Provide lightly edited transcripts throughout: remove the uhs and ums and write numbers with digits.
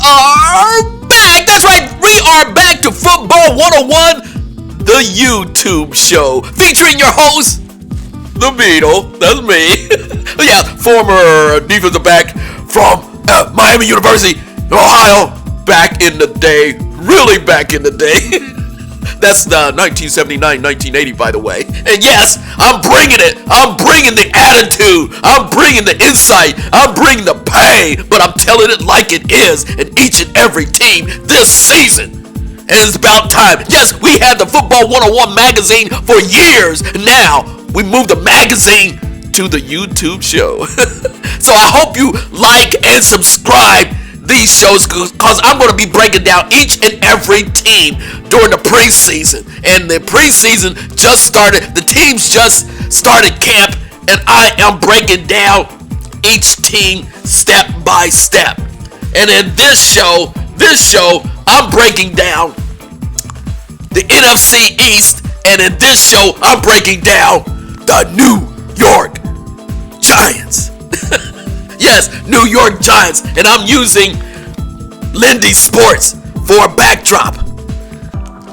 are back. That's right. We are back to Football 101, the YouTube show, featuring your host, the Beetle. That's me. Yeah, former defensive back from Miami University, Ohio. Back in the day. Really back in the day. That's 1979, 1980, by the way. And yes, I'm bringing it. I'm bringing the attitude. I'm bringing the insight. I'm bringing the pain. But I'm telling it like it is in each and every team this season. And it's about time. Yes, we had the Football 101 magazine for years. Now, we moved the magazine to the YouTube show. So I hope you like and subscribe these shows, because I'm going to be breaking down each and every team during the preseason. And the preseason just started. The teams just started camp, and I am breaking down each team step by step. And in this show, I'm breaking down the NFC East, and in this show, I'm breaking down the New York Giants. Yes, New York Giants, and I'm using Lindy Sports for a backdrop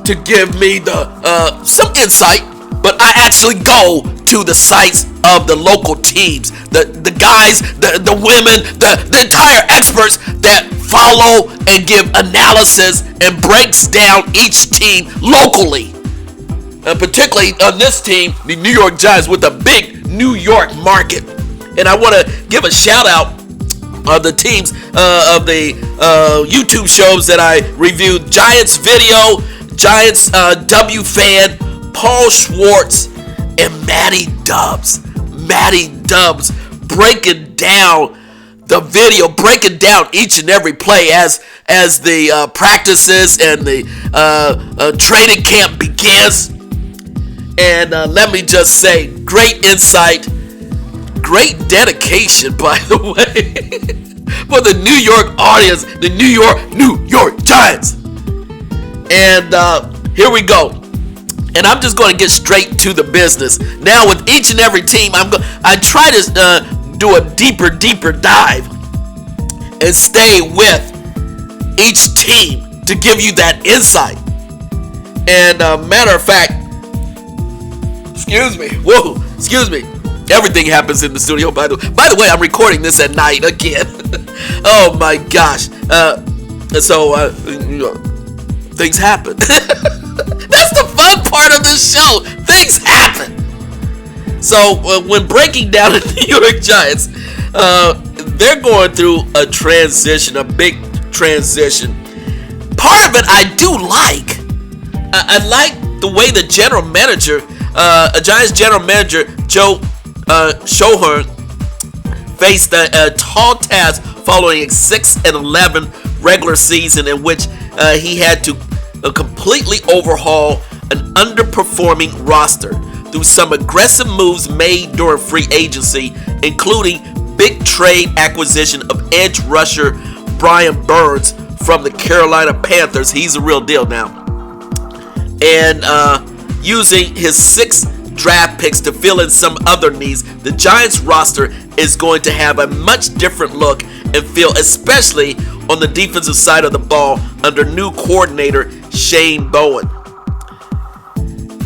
to give me the some insight. But I actually go to the sites of the local teams, the guys, the women, the entire experts that follow and give analysis and breaks down each team locally. Particularly on this team, the New York Giants, with a big New York market. And I want to give a shout out of the teams of the YouTube shows that I reviewed. Giants Video, Giants W Fan, Paul Schwartz, and Matty Dubs. Matty Dubs breaking down the video, breaking down each and every play as the practices and the training camp begins. And let me just say, great insight. Great dedication, by the way, for the New York audience, the New York Giants. And here we go. And I'm just going to get straight to the business. Now, with each and every team, I try to do a deeper dive and stay with each team to give you that insight. And matter of fact, excuse me. Everything happens in the studio, by the way, I'm recording this at night again. Oh my gosh. So things happen. That's the fun part of this show. Things happen. So when breaking down the New York Giants, they're going through a transition, a big transition. Part of it I do like. I like the way the general manager, Giants general manager, Joe Schoen, faced a tall task following a 6-11 regular season in which he had to completely overhaul an underperforming roster through some aggressive moves made during free agency, including big trade acquisition of edge rusher Brian Burns from the Carolina Panthers. He's a real deal now. And using his 6 draft picks to fill in some other needs, the Giants roster is going to have a much different look and feel, especially on the defensive side of the ball under new coordinator Shane Bowen.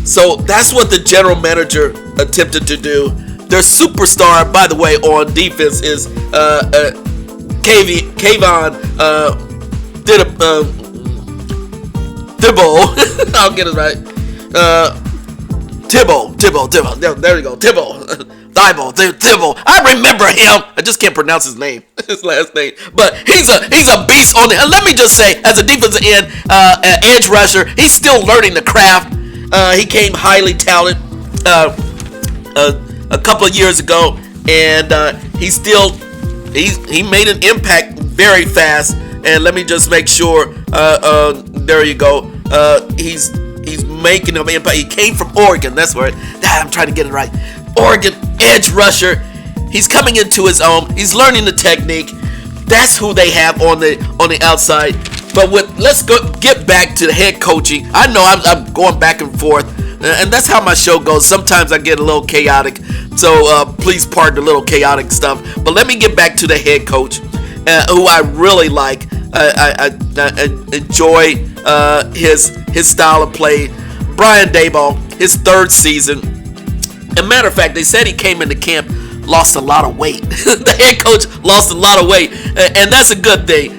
So that's what the general manager attempted to do. Their superstar, by the way, on defense is Kayvon Thibault. I'll get it right. Thibault. There we go. Thibault. I remember him. I just can't pronounce his name, his last name. But he's a beast on it. And let me just say, as a defensive end, edge rusher, he's still learning the craft. He came highly talented a couple of years ago, and he made an impact very fast. And let me just make sure. There you go. He's making an impact. He came from Oregon. That's where I'm trying to get it right. Oregon edge rusher. He's coming into his own. He's learning the technique. That's who they have on the outside. But let's get back to the head coaching. I know I'm going back and forth, and that's how my show goes. Sometimes I get a little chaotic, so please pardon the little chaotic stuff. But let me get back to the head coach, who I really like, I enjoy his style of play. Brian Daboll, his third season. As a matter of fact, they said he came into camp, lost a lot of weight. The head coach lost a lot of weight, and that's a good thing.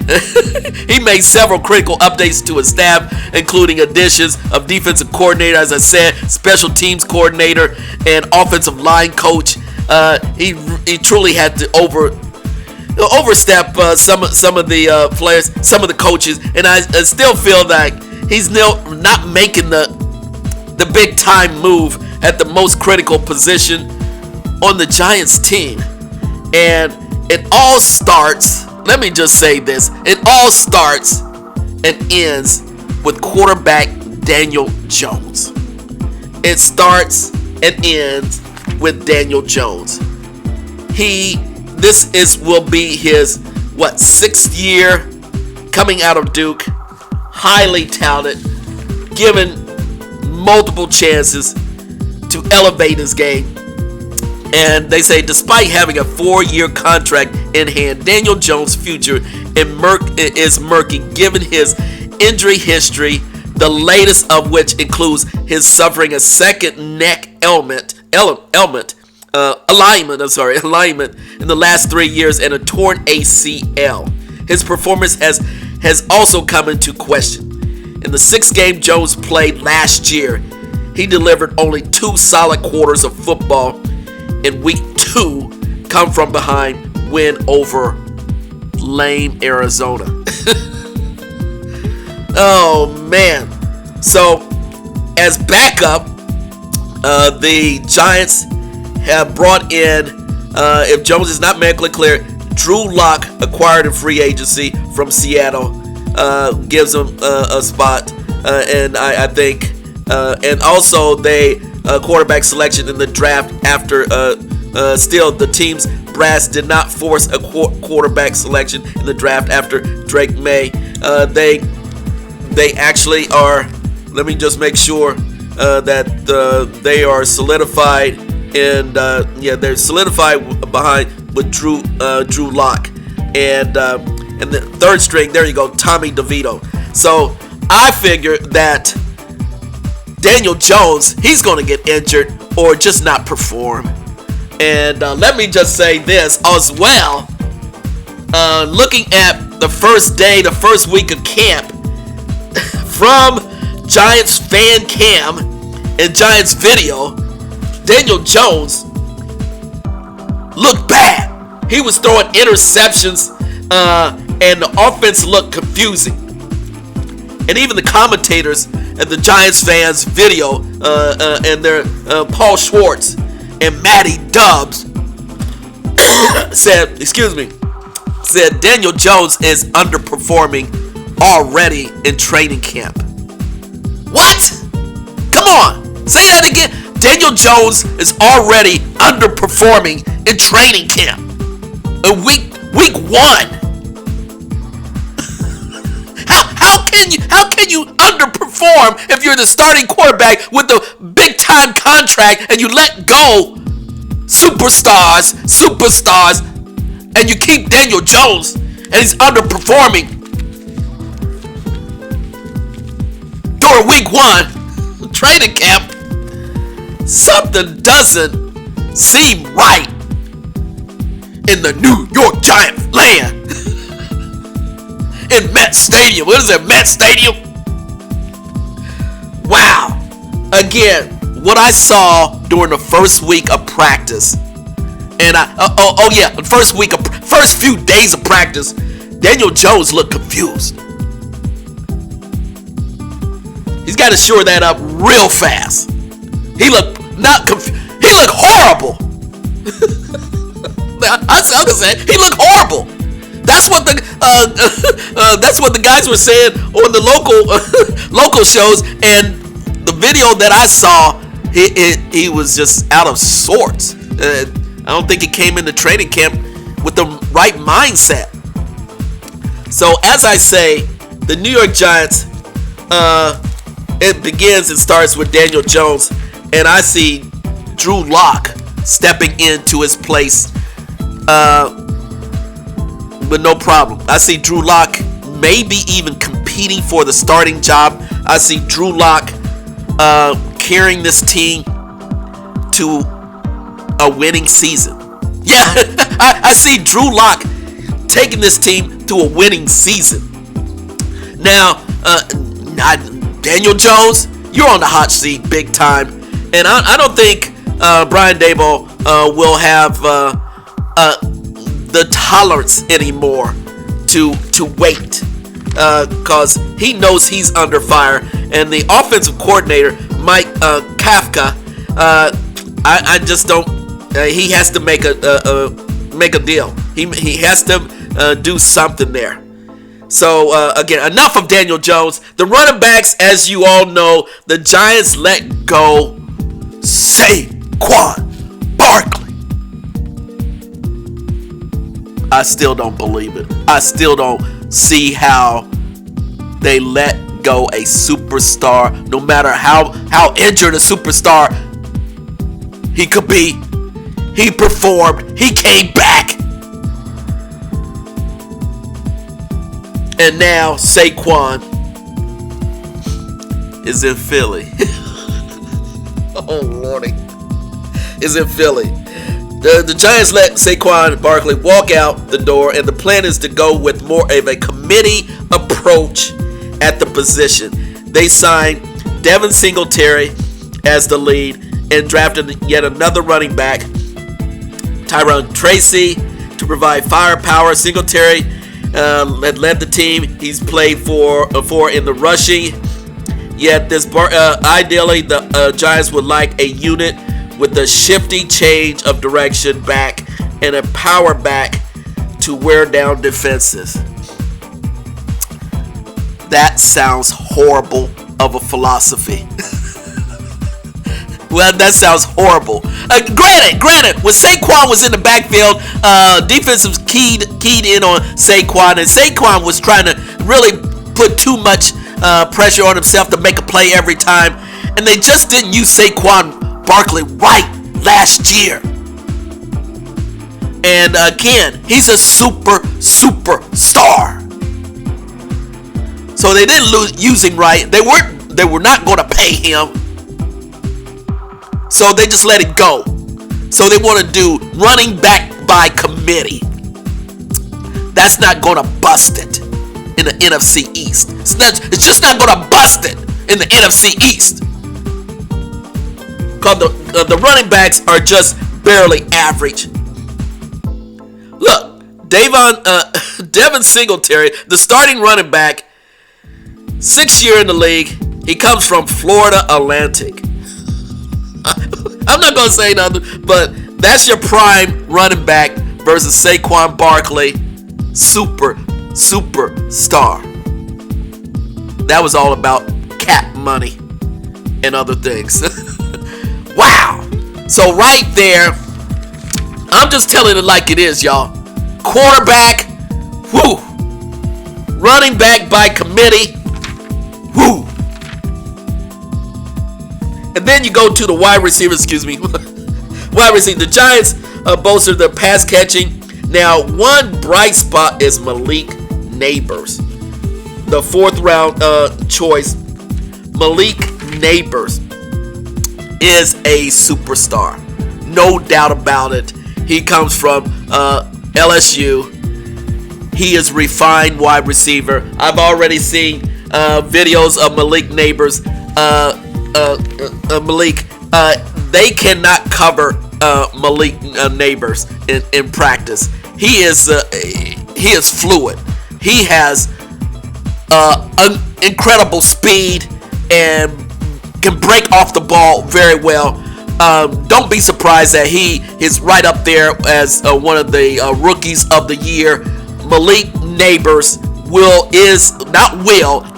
He made several critical updates to his staff, including additions of defensive coordinator, as I said, special teams coordinator, and offensive line coach. He truly had to overstep some of the players, some of the coaches, and I still feel like he's not making the big time move at the most critical position on the Giants team. And it all starts, let me just say this, it all starts and ends with quarterback Daniel Jones. It starts and ends with Daniel Jones. This will be his sixth year coming out of Duke, highly talented, given multiple chances to elevate his game. And they say despite having a 4-year contract in hand, Daniel Jones' future is murky given his injury history, the latest of which includes his suffering a second neck alignment in the last 3 years and a torn ACL. His performance has also come into question. In the 6th game Jones played last year, he delivered only 2 solid quarters of football. In week 2, come from behind win over lame Arizona. Oh man. So as backup, the Giants have brought in, if Jones is not medically cleared, Drew Lock, acquired in free agency from Seattle, gives him a spot, and I think, and also they quarterback selection in the draft after still the team's brass did not force a quarterback selection in the draft after Drake May. They actually are. Let me just make sure that they are solidified, and they're solidified behind with Drew Lock, and the third string. There you go, Tommy DeVito. So I figure that Daniel Jones, he's going to get injured or just not perform. And let me just say this as well. Looking at the first day, the first week of camp, from Giants fan cam and Giants video, Daniel Jones looked bad. He was throwing interceptions, and the offense looked confusing. And even the commentators at the Giants fans video, and their Paul Schwartz and Matty Dubs said Daniel Jones is underperforming already in training camp. What? Come on, say that again. Daniel Jones is already underperforming in training camp. In week 1. How can you underperform if you're the starting quarterback with the big time contract and you let go superstars, and you keep Daniel Jones and he's underperforming during week 1 training camp? Something doesn't seem right in the New York Giants land. In Met Stadium. What is it, Met Stadium? Wow. Again, what I saw during the first week of practice, and first few days of practice, Daniel Jones looked confused. He's got to shore that up real fast. He looked he looked horrible. I was gonna say he looked horrible. That's what the guys were saying on the local shows, and the video that I saw, he was just out of sorts. I don't think he came into training camp with the right mindset. So as I say, the New York Giants, it starts with Daniel Jones, and I see Drew Lock stepping into his place with no problem. I see Drew Lock maybe even competing for the starting job. I see Drew Lock carrying this team to a winning season. Yeah, I see Drew Lock taking this team to a winning season. Now, Daniel Jones, you're on the hot seat big time, and I don't think Brian Daboll will have the tolerance anymore to wait, because he knows he's under fire, and the offensive coordinator Mike Kafka, I just don't. He has to make a deal. He has to do something there. So, again, enough of Daniel Jones. The running backs, as you all know, the Giants let go Saquon Barkley. I still don't believe it. I still don't see how they let go a superstar, no matter how injured a superstar he could be. He performed. He came back. And now Saquon is in Philly. Oh, Lordy. Is in Philly. The Giants let Saquon Barkley walk out the door, and the plan is to go with more of a committee approach at the position. They signed Devin Singletary as the lead and drafted yet another running back, Tyrone Tracy, to provide firepower. Singletary had led the team. He's played for in the rushing. Yet ideally the Giants would like a unit with a shifty change of direction back and a power back to wear down defenses. That sounds horrible of a philosophy. Well, that sounds horrible. Granted, when Saquon was in the backfield, defense was keyed in on Saquon, and Saquon was trying to really put too much pressure on himself to make a play every time, and they just didn't use Saquon Barkley right last year. And again, he's a superstar. So they didn't use him right. They were not going to pay him. So they just let it go. So they want to do running back by committee. That's not going to bust it in the NFC East. It's just not going to bust it in the NFC East. Because the running backs are just barely average. Look, Devin Singletary, the starting running back, 6th year in the league. He comes from Florida Atlantic. I'm not going to say nothing, but that's your prime running back versus Saquon Barkley, superstar. That was all about cap money and other things. Wow. So right there, I'm just telling it like it is, y'all. Quarterback, whoo. Running back by committee, whoo. And then you go to the wide receiver, wide receiver. The Giants bolstered their pass catching. Now, one bright spot is Malik Nabers, the 4th round choice. Malik Nabers is a superstar, no doubt about it. He comes from LSU. He is refined wide receiver. I've already seen videos of Malik Nabers. Malik, they cannot cover Malik Nabers in practice. He is fluid. He has incredible speed and can break off the ball very well. Don't be surprised that he is right up there as one of the rookies of the year. Malik Nabers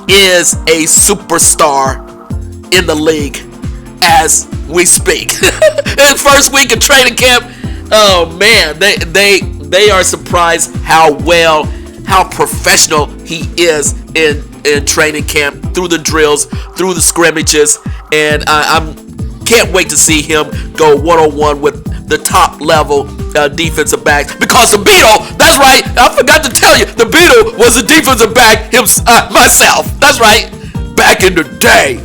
is a superstar in the league as we speak. In first week of training camp, oh man, they are surprised how professional he is in training camp, through the drills, through the scrimmages, and I'm can't wait to see him go one-on-one with the top level defensive backs because the Beetle, that's right, I forgot to tell you, the Beetle was a defensive back myself. That's right, back in the day,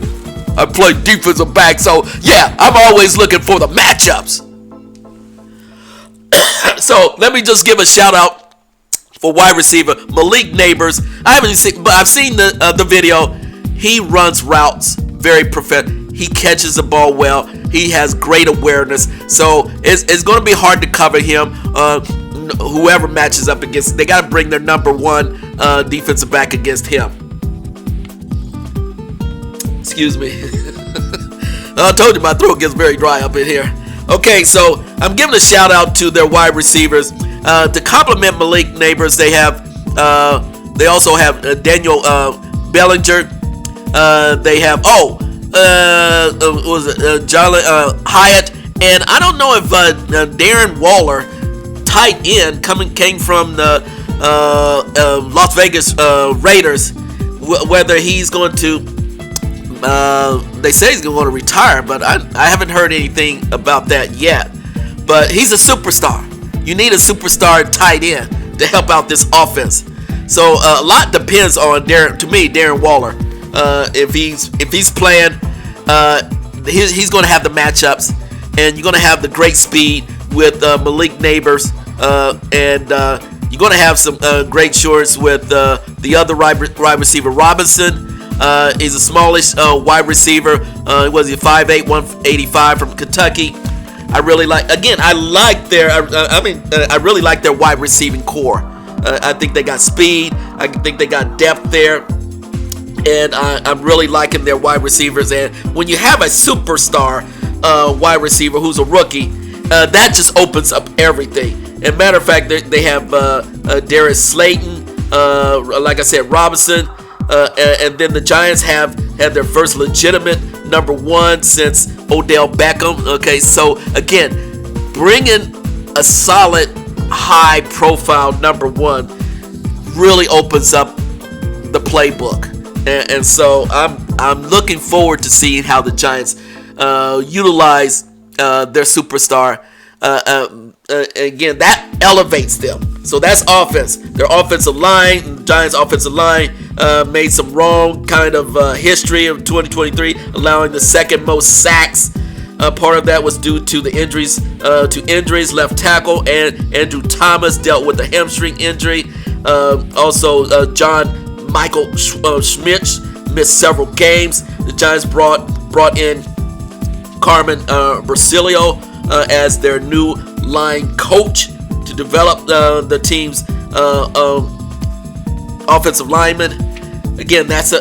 I played defensive back, so yeah, I'm always looking for the matchups. So let me just give a shout out for wide receiver Malik Neighbors. I haven't seen, but I've seen the video. He runs routes very perfect. He catches the ball well. He has great awareness. So it's going to be hard to cover him. Whoever matches up against, they got to bring their number one defensive back against him. Excuse me. I told you my throat gets very dry up in here. Okay, so I'm giving a shout out to their wide receivers. To complement Malik Neighbors, they also have Daniel Bellinger. They have John Hyatt, and I don't know if Darren Waller, tight end, came from the Las Vegas Raiders, whether he's going to. They say he's going to retire, but I haven't heard anything about that yet. But he's a superstar. You need a superstar tight end to help out this offense. So a lot depends on Darren Waller. If he's playing, he's going to have the matchups, and you're going to have the great speed with Malik Neighbors, and you're going to have some great shorts with the other wide receiver Robinson. He's a smallish wide receiver. He was 5'8", 185 from Kentucky. I really like. Again, I really like their wide receiving core. I think they got speed. I think they got depth there, and I'm really liking their wide receivers. And when you have a superstar wide receiver who's a rookie, that just opens up everything. And matter of fact, they have Darius Slayton, like I said, Robinson. And then the Giants have had their first legitimate number one since Odell Beckham. Okay, so again, bringing a solid, high-profile number one really opens up the playbook, and so I'm looking forward to seeing how the Giants utilize their superstar. Again, that elevates them. So that's offense. Their offensive line, the Giants' offensive line, made some wrong kind of history of 2023, allowing the second most sacks. Part of that was due to the injuries. Left tackle and Andrew Thomas dealt with a hamstring injury. Also, John Michael Schmitz missed several games. The Giants brought in Carmen Brasilio as their new line coach to develop the team's offensive lineman. Again, that's a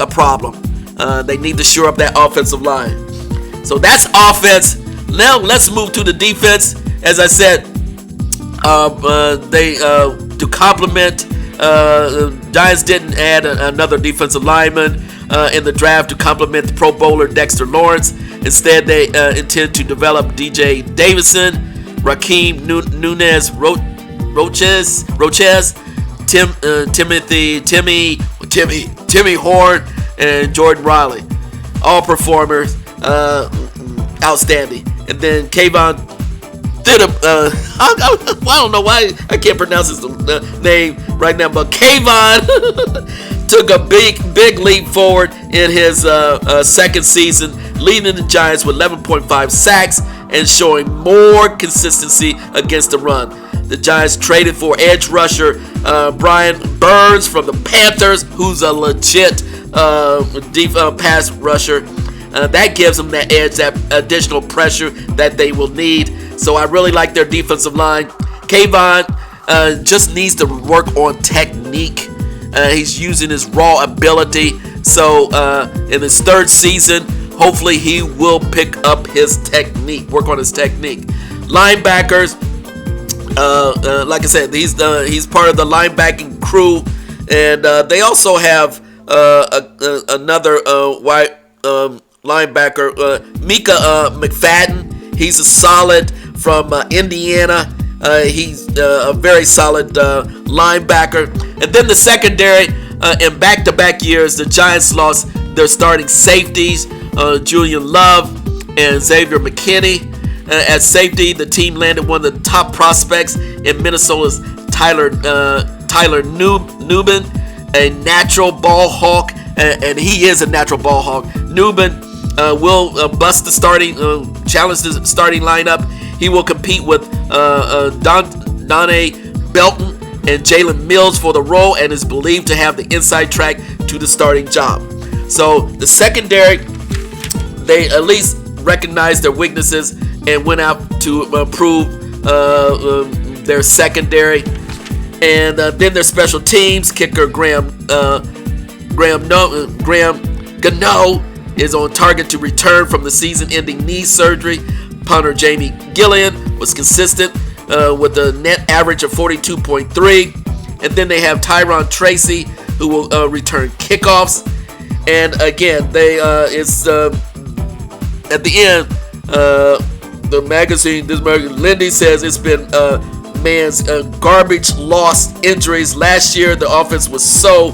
problem. They need to shore up that offensive line. So that's offense. Now let's move to the defense. As I said, to complement, Giants didn't add another defensive lineman in the draft to complement the Pro Bowler Dexter Lawrence. Instead, they intend to develop DJ Davison, Raheem Nunez Roches, Timmy Horn, and Jordan Riley. All performers, outstanding. And then Kayvon Thibodeaux, I don't know why I can't pronounce his name right now, but Kayvon took a big leap forward in his second season, leading the Giants with 11.5 sacks and showing more consistency against the run. The Giants traded for edge rusher Brian Burns from the Panthers, who's a legit pass rusher. That gives them that edge, that additional pressure that they will need. So I really like their defensive line. Kayvon just needs to work on technique. He's using his raw ability. So in his third season, hopefully he will pick up his technique, work on his technique. Linebackers, like I said, he's part of the linebacking crew, and they also have another white linebacker, Micah McFadden. He's a solid from Indiana. He's a very solid linebacker. And then the secondary, in back-to-back years, the Giants lost their starting safeties, Julian Love and Xavier McKinney. At safety, the team landed one of the top prospects in Minnesota's Tyler Nubin, a natural ball hawk, and he is a natural ball hawk. Nubin will bust the challenge the starting lineup. He will compete with Donnie Belton and Jalen Mills for the role, and is believed to have the inside track to the starting job. So the secondary, they at least recognized their weaknesses and went out to improve their secondary. And then their special teams, kicker Graham Gano is on target to return from the season-ending knee surgery. Punter Jamie Gillian was consistent with a net average of 42.3. And then they have Tyron Tracy, who will return kickoffs. And again, at the end, Lindy says it's been man's garbage lost injuries. Last year, the offense was so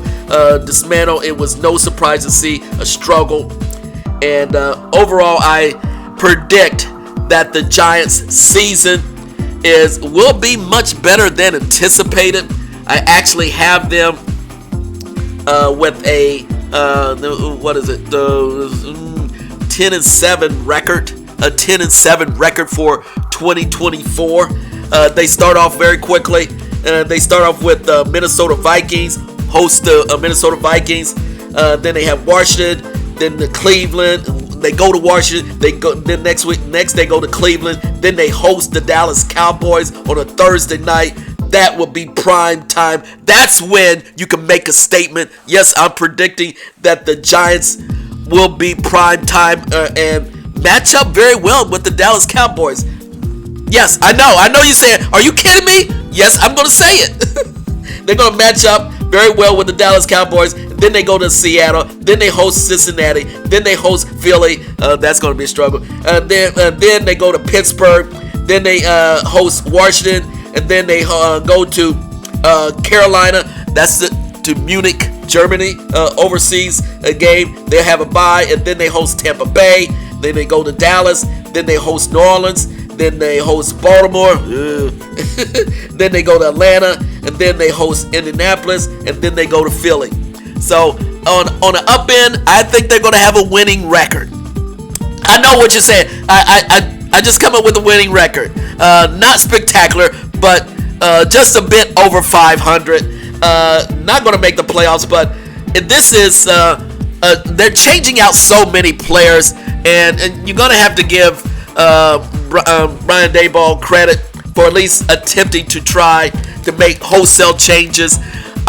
dismantled, it was no surprise to see a struggle. And overall, I predict that the Giants' season will be much better than anticipated. I actually have them with a 10-7 record, a 10-7 record for 2024. They start off very quickly. They start off with Minnesota Vikings, host the Minnesota Vikings. Then they have Washington, then the Cleveland. They go to Washington. Then next they go to Cleveland. Then they host the Dallas Cowboys on a Thursday night. That will be prime time. That's when you can make a statement. Yes, I'm predicting that the Giants will be prime time and match up very well with the Dallas Cowboys. Yes, I know you're saying, are you kidding me? Yes, I'm going to say it. They're going to match up very well with the Dallas Cowboys. Then they go to Seattle. Then they host Cincinnati. Then they host Philly. That's going to be a struggle. Then they go to Pittsburgh. Then they host Washington. And then they go to Carolina. That's to Munich, Germany, overseas game. They have a bye. And then they host Tampa Bay. Then they go to Dallas. Then they host New Orleans. Then they host Baltimore. Then they go to Atlanta. And then they host Indianapolis. And then they go to Philly. So on the up end, I think they're going to have a winning record. I know what you're saying. I just come up with a winning record. Not spectacular, but just a bit over 500. Not going to make the playoffs, but this is they're changing out so many players, and you're going to have to give Brian Daboll credit for at least attempting to try to make wholesale changes.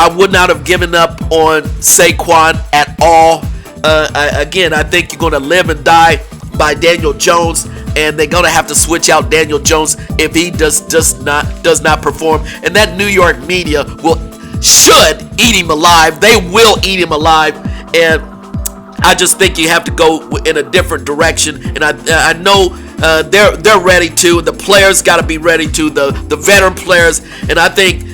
I would not have given up on Saquon at all. I think you're going to live and die by Daniel Jones, and they're going to have to switch out Daniel Jones if he does not perform. And that New York media should eat him alive. They will eat him alive, and I just think you have to go in a different direction. And I know they're ready to. The players got to be ready to. The veteran players, and I think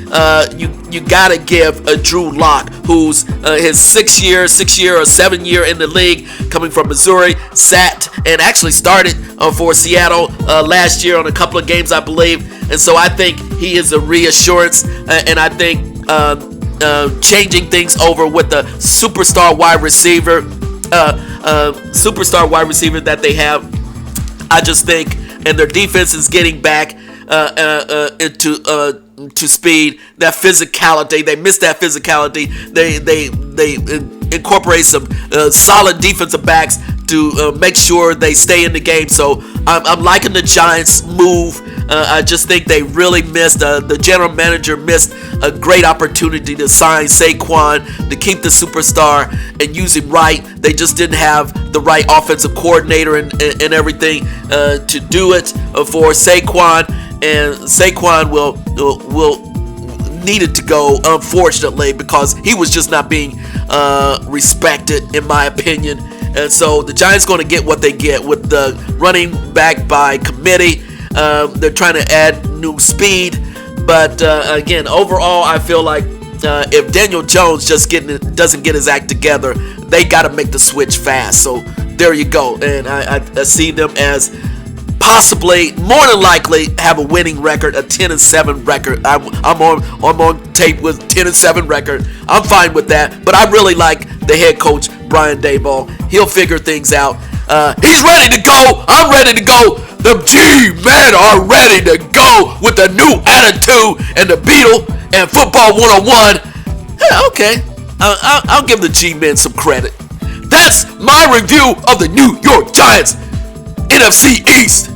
you got to give Drew Lock, who's his 6 year or 7 year in the league, coming from Missouri, sat and actually started for Seattle last year on a couple of games, I believe. And so I think he is a reassurance, and I think changing things over with the superstar wide receiver that they have, I just think, and their defense is getting back into speed. That physicality, they missed that physicality. They incorporate some solid defensive backs to make sure they stay in the game. So I'm liking the Giants' move. I just think they really missed. The general manager missed a great opportunity to sign Saquon, to keep the superstar and use him right. They just didn't have the right offensive coordinator and everything to do it for Saquon. And Saquon will needed to go, unfortunately, because he was just not being respected, in my opinion. And so the Giants going to get what they get with the running back by committee. They're trying to add new speed, but again, overall, I feel like if Daniel Jones doesn't get his act together, they got to make the switch fast. So there you go, and I see them as possibly, more than likely, have a winning record, a 10-7 record. I'm on tape with 10-7 record. I'm fine with that, but I really like the head coach Brian Daboll. He'll figure things out. He's ready to go. I'm ready to go. The G-men are ready to go with the new attitude and the Beetle and Football 101. Yeah, okay, I'll give the G-men some credit. That's my review of the New York Giants, NFC East.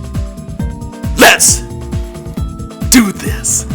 Let's do this.